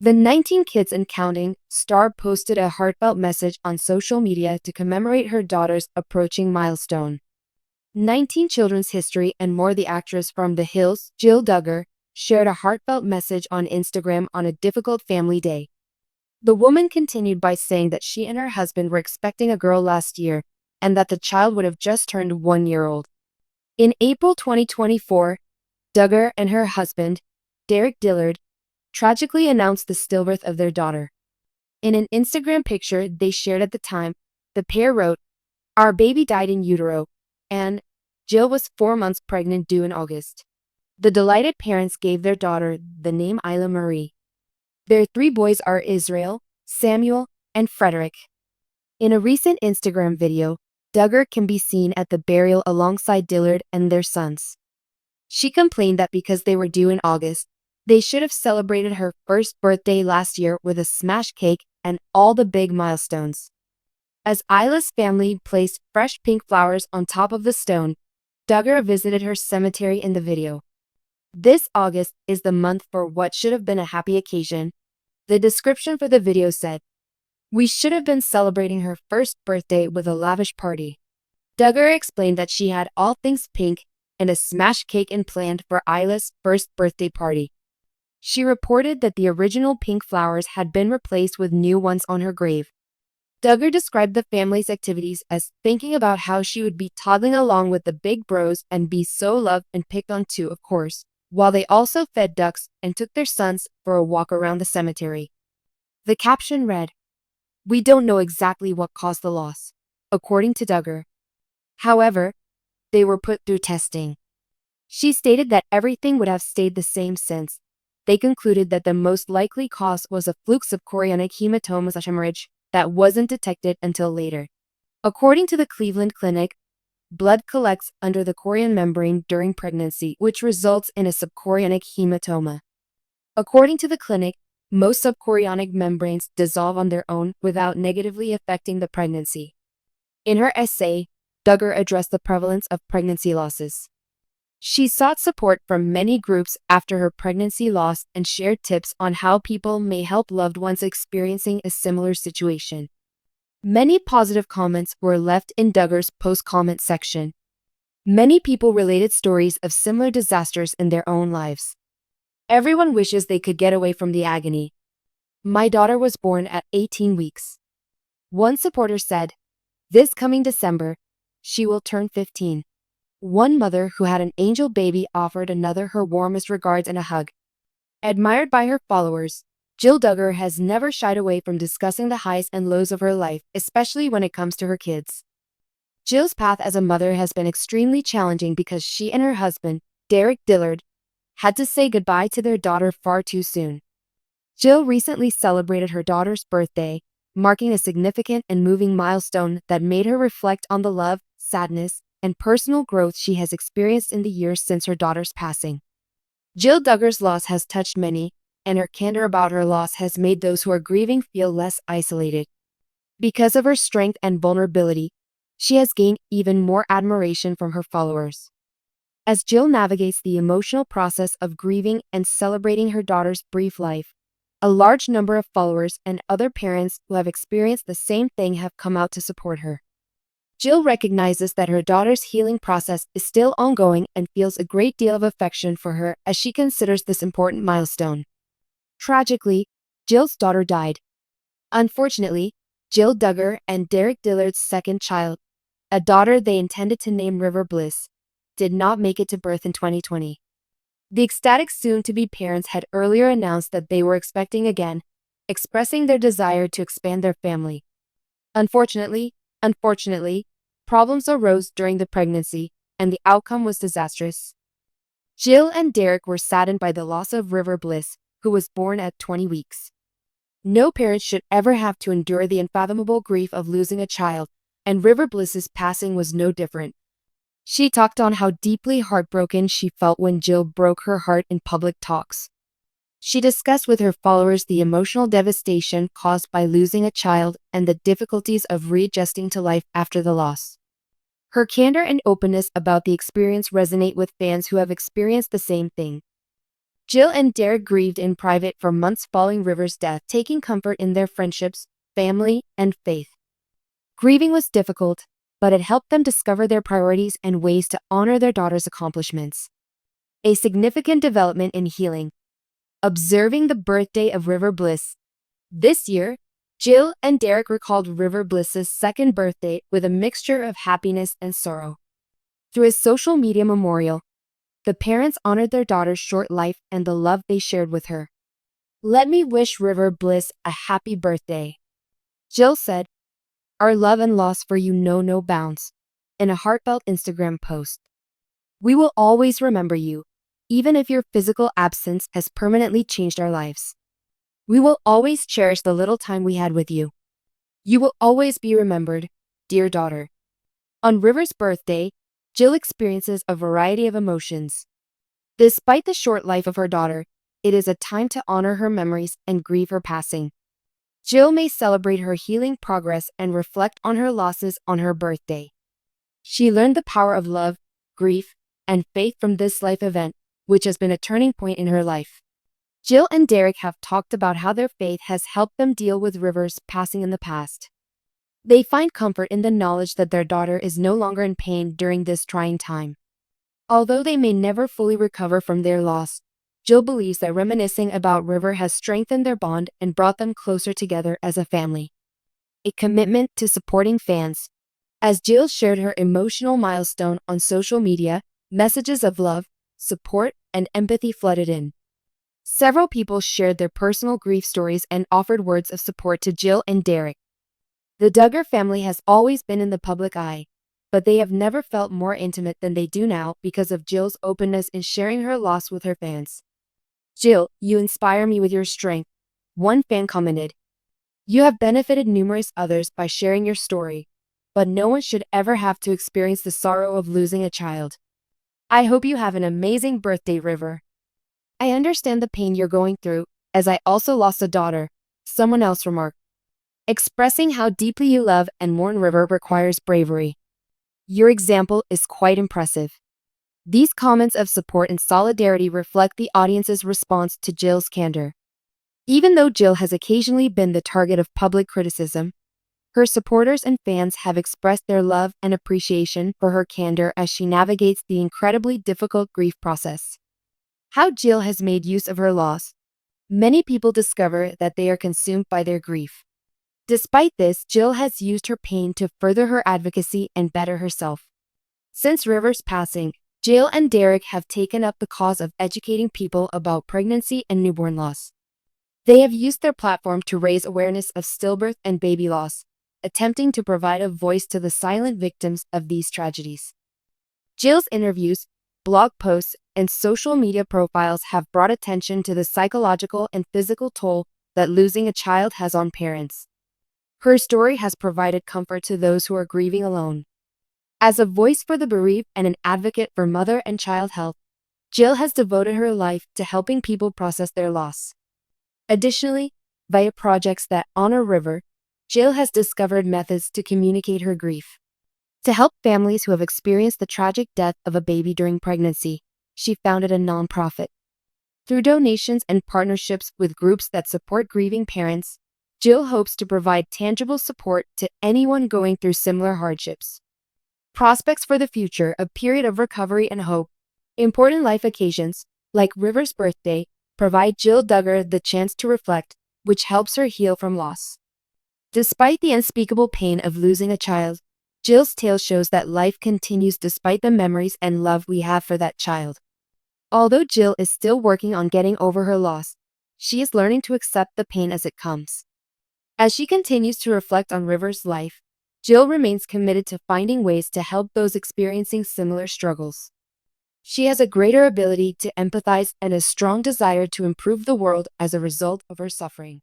The 19 Kids and Counting star posted a heartfelt message on social media to commemorate her daughter's approaching milestone. 19 Children's History and More. The actress from The Hills, Jill Duggar, shared a heartfelt message on Instagram on a difficult family day. The woman continued by saying that she and her husband were expecting a girl last year and that the child would have just turned 1 year old. In April 2024, Duggar and her husband, Dillard, tragically announced the stillbirth of their daughter. In an Instagram picture they shared at the time, the pair wrote, "Our baby died in utero," and Jill was 4 months pregnant due in August. The delighted parents gave their daughter the name Isla Marie. Their 3 boys are Israel, Samuel, and Frederick. In a recent Instagram video, Duggar can be seen at the burial alongside Dillard and their sons. She complained that because they were due in August, they should have celebrated her first birthday last year with a smash cake and all the big milestones. As Isla's family placed fresh pink flowers on top of the stone, Duggar visited her cemetery in the video. "This August is the month for what should have been a happy occasion," the description for the video said. "We should have been celebrating her first birthday with a lavish party." Duggar explained that she had all things pink and a smash cake planned for Isla's first birthday party. She reported that the original pink flowers had been replaced with new ones on her grave. Duggar described the family's activities as thinking about how she would be toddling along with the big bros and be so loved and picked on too, of course, while they also fed ducks and took their sons for a walk around the cemetery. The caption read, "We don't know exactly what caused the loss," according to Duggar. However, they were put through testing. She stated that everything would have stayed the same since they concluded that the most likely cause was a fluke subchorionic hematoma/hemorrhage that wasn't detected until later. According to the Cleveland Clinic, blood collects under the chorion membrane during pregnancy, which results in a subchorionic hematoma. According to the clinic, most subchorionic membranes dissolve on their own without negatively affecting the pregnancy. In her essay, Duggar addressed the prevalence of pregnancy losses. She sought support from many groups after her pregnancy loss and shared tips on how people may help loved ones experiencing a similar situation. Many positive comments were left in Duggar's post-comment section. Many people related stories of similar disasters in their own lives. "Everyone wishes they could get away from the agony. My daughter was born at 18 weeks. One supporter said, "This coming December, she will turn 15. One mother who had an angel baby offered another her warmest regards and a hug. Admired by her followers, Jill Duggar has never shied away from discussing the highs and lows of her life, especially when it comes to her kids. Jill's path as a mother has been extremely challenging because she and her husband, Dillard, had to say goodbye to their daughter far too soon. Jill recently celebrated her daughter's birthday, marking a significant and moving milestone that made her reflect on the love, sadness, and personal growth she has experienced in the years since her daughter's passing. Jill Duggar's loss has touched many, and her candor about her loss has made those who are grieving feel less isolated. Because of her strength and vulnerability, she has gained even more admiration from her followers. As Jill navigates the emotional process of grieving and celebrating her daughter's brief life, a large number of followers and other parents who have experienced the same thing have come out to support her. Jill recognizes that her daughter's healing process is still ongoing and feels a great deal of affection for her as she considers this important milestone. Tragically, Jill's daughter died. Unfortunately, Jill Duggar and Dillard's second child, a daughter they intended to name River Bliss, did not make it to birth in 2020. The ecstatic soon-to-be parents had earlier announced that they were expecting again, expressing their desire to expand their family. Unfortunately, problems arose during the pregnancy, and the outcome was disastrous. Jill and Derek were saddened by the loss of River Bliss, who was born at 20 weeks. No parent should ever have to endure the unfathomable grief of losing a child, and River Bliss's passing was no different. She talked on how deeply heartbroken she felt when Jill broke her heart in public talks. She discussed with her followers the emotional devastation caused by losing a child and the difficulties of readjusting to life after the loss. Her candor and openness about the experience resonate with fans who have experienced the same thing. Jill and Derek grieved in private for months following River's death, taking comfort in their friendships, family, and faith. Grieving was difficult, but it helped them discover their priorities and ways to honor their daughter's accomplishments. A significant development in healing. Observing the birthday of River Bliss. This year, Jill and Derek recalled River Bliss's second birthday with a mixture of happiness and sorrow. Through a social media memorial, the parents honored their daughter's short life and the love they shared with her. "Let me wish River Bliss a happy birthday," Jill said. "Our love and loss for you know no bounds," in a heartfelt Instagram post. "We will always remember you, even if your physical absence has permanently changed our lives. We will always cherish the little time we had with you. You will always be remembered, dear daughter." On River's birthday, Jill experiences a variety of emotions. Despite the short life of her daughter, it is a time to honor her memories and grieve her passing. Jill may celebrate her healing progress and reflect on her losses on her birthday. She learned the power of love, grief, and faith from this life event, which has been a turning point in her life. Jill and Derek have talked about how their faith has helped them deal with River's passing in the past. They find comfort in the knowledge that their daughter is no longer in pain during this trying time. Although they may never fully recover from their loss, Jill believes that reminiscing about River has strengthened their bond and brought them closer together as a family. A commitment to supporting fans. As Jill shared her emotional milestone on social media, messages of love, support, and empathy flooded in. Several people shared their personal grief stories and offered words of support to Jill and Derek. The Duggar family has always been in the public eye, but they have never felt more intimate than they do now because of Jill's openness in sharing her loss with her fans. "Jill, you inspire me with your strength," one fan commented. "You have benefited numerous others by sharing your story, but no one should ever have to experience the sorrow of losing a child. I hope you have an amazing birthday, River. I understand the pain you're going through, as I also lost a daughter," someone else remarked. "Expressing how deeply you love and mourn River requires bravery. Your example is quite impressive." These comments of support and solidarity reflect the audience's response to Jill's candor. Even though Jill has occasionally been the target of public criticism, her supporters and fans have expressed their love and appreciation for her candor as she navigates the incredibly difficult grief process. How Jill has made use of her loss. Many people discover that they are consumed by their grief. Despite this, Jill has used her pain to further her advocacy and better herself. Since River's passing, Jill and Derek have taken up the cause of educating people about pregnancy and newborn loss. They have used their platform to raise awareness of stillbirth and baby loss, attempting to provide a voice to the silent victims of these tragedies. Jill's interviews, blog posts, and social media profiles have brought attention to the psychological and physical toll that losing a child has on parents. Her story has provided comfort to those who are grieving alone. As a voice for the bereaved and an advocate for mother and child health, Jill has devoted her life to helping people process their loss. Additionally, via projects that honor River, Jill has discovered methods to communicate her grief. To help families who have experienced the tragic death of a baby during pregnancy, she founded a nonprofit. Through donations and partnerships with groups that support grieving parents, Jill hopes to provide tangible support to anyone going through similar hardships. Prospects for the future, a period of recovery and hope. Important life occasions, like River's birthday, provide Jill Duggar the chance to reflect, which helps her heal from loss. Despite the unspeakable pain of losing a child, Jill's tale shows that life continues despite the memories and love we have for that child. Although Jill is still working on getting over her loss, she is learning to accept the pain as it comes. As she continues to reflect on River's life, Jill remains committed to finding ways to help those experiencing similar struggles. She has a greater ability to empathize and a strong desire to improve the world as a result of her suffering.